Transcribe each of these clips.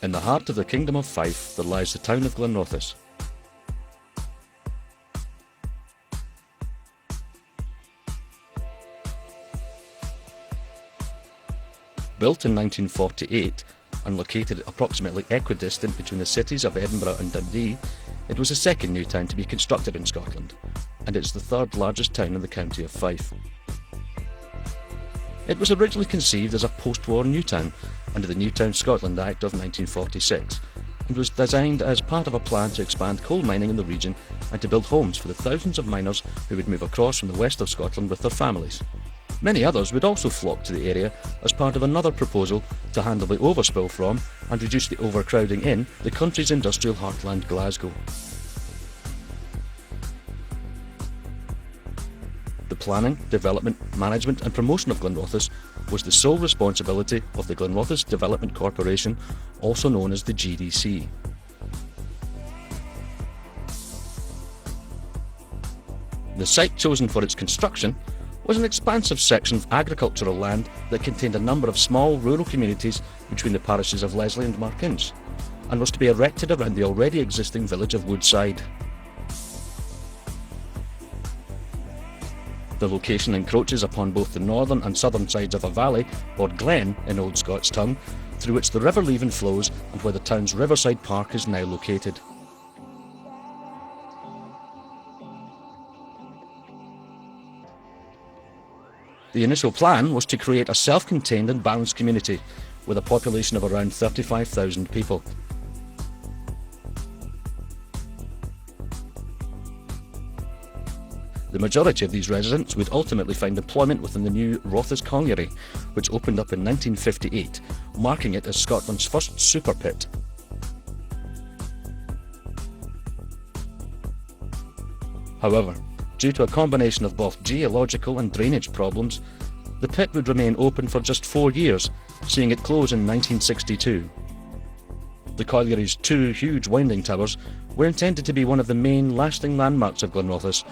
In the heart of the Kingdom of Fife there lies the town of Glenrothes. Built in 1948 and located approximately equidistant between the cities of Edinburgh and Dundee, it was the second new town to be constructed in Scotland, and it's the third largest town in the county of Fife. It was originally conceived as a post-war new town under the New Town Scotland Act of 1946 and was designed as part of a plan to expand coal mining in the region and to build homes for the thousands of miners who would move across from the west of Scotland with their families. Many others would also flock to the area as part of another proposal to handle the overspill from and reduce the overcrowding in the country's industrial heartland Glasgow. The planning, development, management and promotion of Glenrothes was the sole responsibility of the Glenrothes Development Corporation, also known as the GDC. The site chosen for its construction was an expansive section of agricultural land that contained a number of small rural communities between the parishes of Leslie and Markinch, and was to be erected around the already existing village of Woodside. The location encroaches upon both the northern and southern sides of a valley, or glen in Old Scots tongue, through which the River Leven flows and where the town's Riverside Park is now located. The initial plan was to create a self-contained and balanced community with a population of around 35,000 people. The majority of these residents would ultimately find employment within the new Rothes Colliery, which opened up in 1958, marking it as Scotland's first super pit. However, due to a combination of both geological and drainage problems, the pit would remain open for just 4 years, seeing it close in 1962. The colliery's two huge winding towers were intended to be one of the main lasting landmarks of Glenrothes,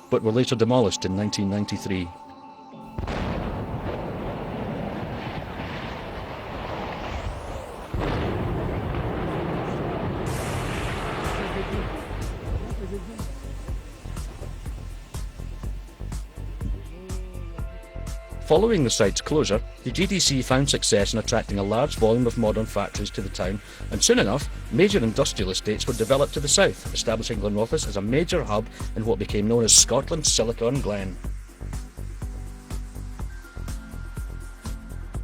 but were later demolished in 1993. Following the site's closure, the GDC found success in attracting a large volume of modern factories to the town, and soon enough, major industrial estates were developed to the south, establishing Glenrothes as a major hub in what became known as Scotland's Silicon Glen.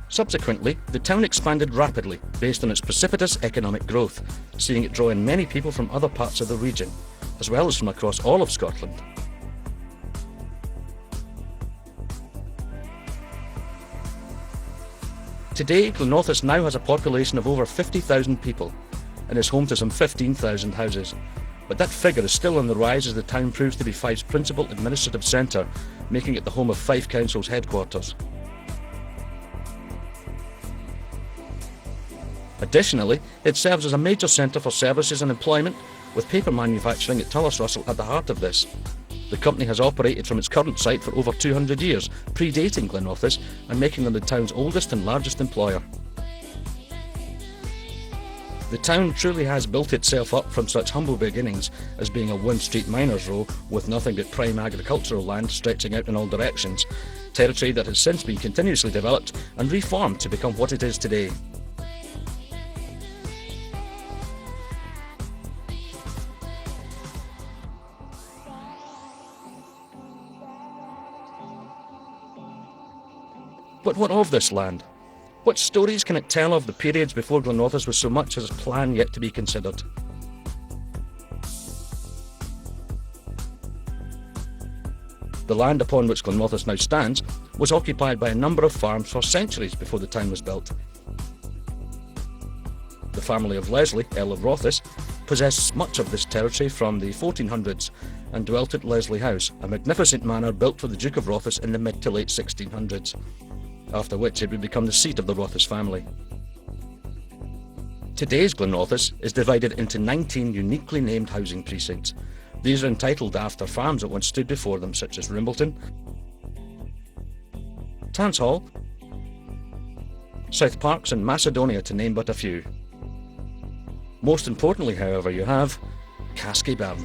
Subsequently, the town expanded rapidly based on its precipitous economic growth, seeing it draw in many people from other parts of the region, as well as from across all of Scotland. Today, Glenrothes now has a population of over 50,000 people and is home to some 15,000 houses. But that figure is still on the rise as the town proves to be Fife's principal administrative centre, making it the home of Fife Council's headquarters. Additionally, it serves as a major centre for services and employment, with paper manufacturing at Tullis Russell at the heart of this. The company has operated from its current site for over 200 years, predating Glenrothes and making them the town's oldest and largest employer. The town truly has built itself up from such humble beginnings as being a one-street miners' row with nothing but prime agricultural land stretching out in all directions, territory that has since been continuously developed and reformed to become what it is today. But what of this land? What stories can it tell of the periods before Glenrothes was so much as a plan yet to be considered? The land upon which Glenrothes now stands was occupied by a number of farms for centuries before the town was built. The family of Leslie, Earl of Rothes, possessed much of this territory from the 1400s and dwelt at Leslie House, a magnificent manor built for the Duke of Rothes in the mid to late 1600s. After which it would become the seat of the Rothes family. Today's Glenrothes is divided into 19 uniquely named housing precincts. These are entitled after farms that once stood before them, such as Rimbleton, Tanshall, South Parks and Macedonia, to name but a few. Most importantly, however, you have Caskie Burn.